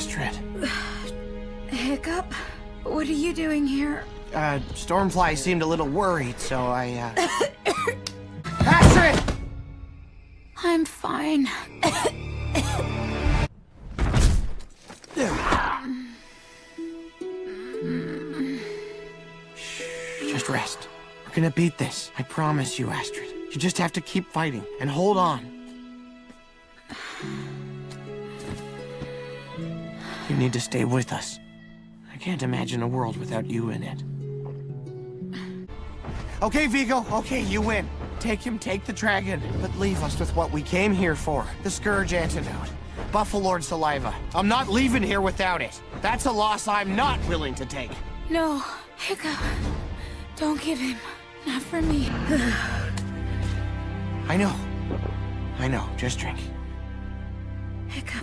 Astrid. Hiccup? What are you doing here? Stormfly seemed a little worried, so I, Astrid! I'm fine. Just rest. We're gonna beat this. I promise you, Astrid. You just have to keep fighting and hold on. You need to stay with us. I can't imagine a world without you in it. Okay, Viggo. Okay, you win. Take him, take the dragon, but leave us with what we came here for. The Scourge antidote. Buffalord saliva. I'm not leaving here without it. That's a loss I'm not willing to take. No, Hiccup. Don't give him. Not for me. I know. I know. Just drink. Hiccup.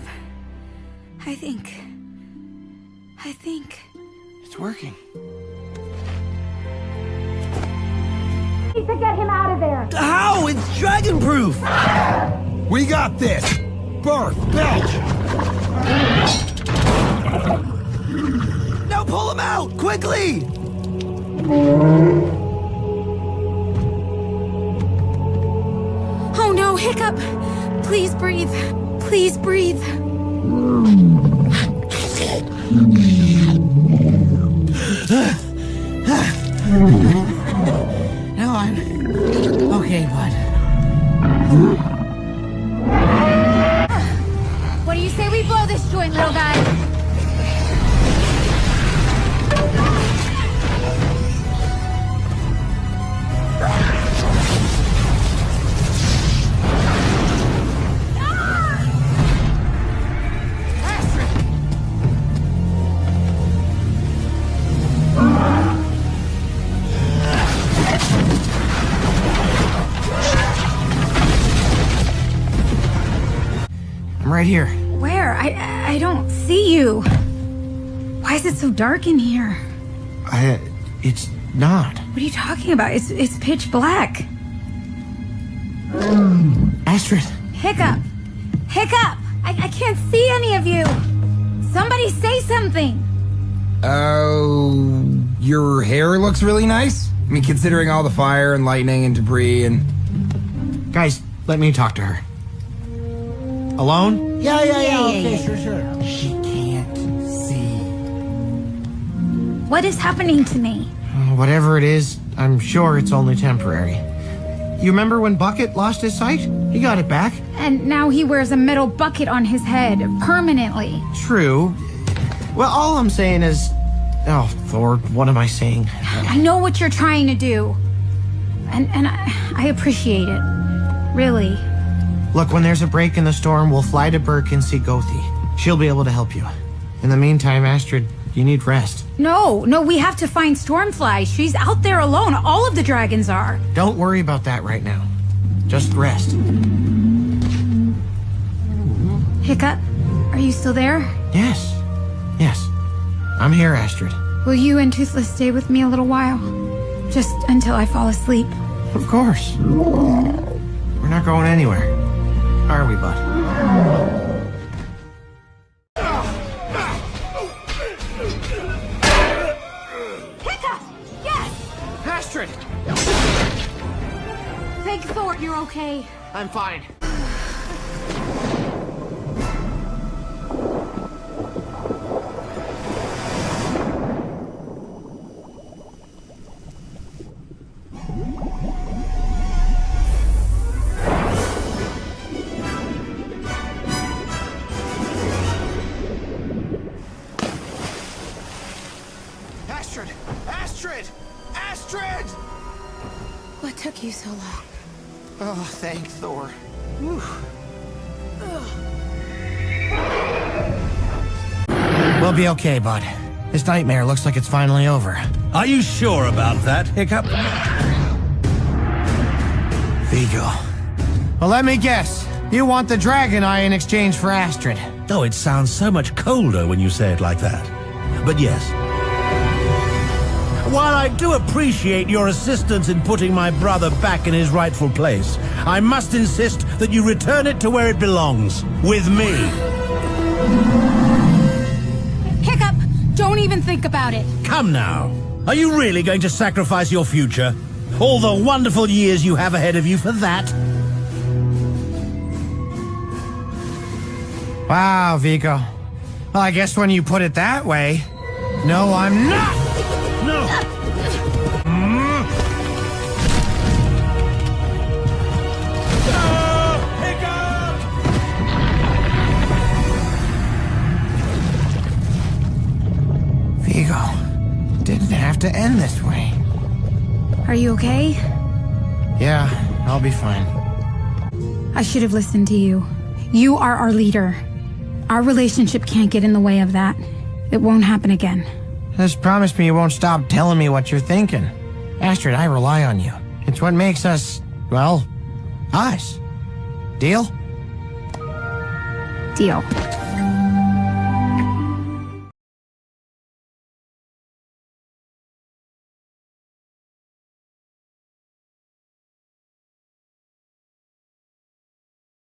I think... It's working. To get him out of there. How? It's dragon-proof! We got this! Birth, belch! Now pull him out! Quickly! Oh no, Hiccup! Please breathe. Please breathe. No, I'm... okay, bud. What do you say we blow this joint, little guy? I'm right here. Where? I don't see you. Why is it so dark in here? It's not. What are you talking about? It's pitch black. Astrid. Hiccup! Hiccup! I can't see any of you! Somebody say something! Oh, your hair looks really nice. I mean, considering all the fire and lightning and debris and... Guys, let me talk to her. Alone? Yeah, okay, sure. She can't see. What is happening to me? Whatever it is, I'm sure it's only temporary. You remember when Bucket lost his sight? He got it back. And now he wears a metal bucket on his head, permanently. True. Well, all I'm saying is... Oh, Thor, what am I saying? I know what you're trying to do. And I appreciate it. Really. Look, when there's a break in the storm, we'll fly to Burke and see Gothi. She'll be able to help you. In the meantime, Astrid, you need rest. No, we have to find Stormfly. She's out there alone. All of the dragons are. Don't worry about that right now. Just rest. Hiccup, are you still there? Yes. I'm here, Astrid. Will you and Toothless stay with me a little while? Just until I fall asleep. Of course. We're not going anywhere. Are we, bud? Hiccup! Yes! Astrid! Thank Thor, you're okay. I'm fine. Astrid! What took you so long? Oh, thank Thor. Whew. We'll be okay, bud. This nightmare looks like it's finally over. Are you sure about that, Hiccup? Viggo. Well, let me guess. You want the dragon eye in exchange for Astrid. Oh, it sounds so much colder when you say it like that. But yes. While I do appreciate your assistance in putting my brother back in his rightful place, I must insist that you return it to where it belongs, with me. and think about it. Come now. Are you really going to sacrifice your future? All the wonderful years you have ahead of you for that? Wow, Viggo. Well, I guess when you put it that way... No, I'm not! No! Viggo, didn't have to end this way. Are you okay? Yeah, I'll be fine. I should have listened to you. You are our leader. Our relationship can't get in the way of that. It won't happen again. Just promise me you won't stop telling me what you're thinking. Astrid, I rely on you. It's what makes us, well, us. Deal? Deal.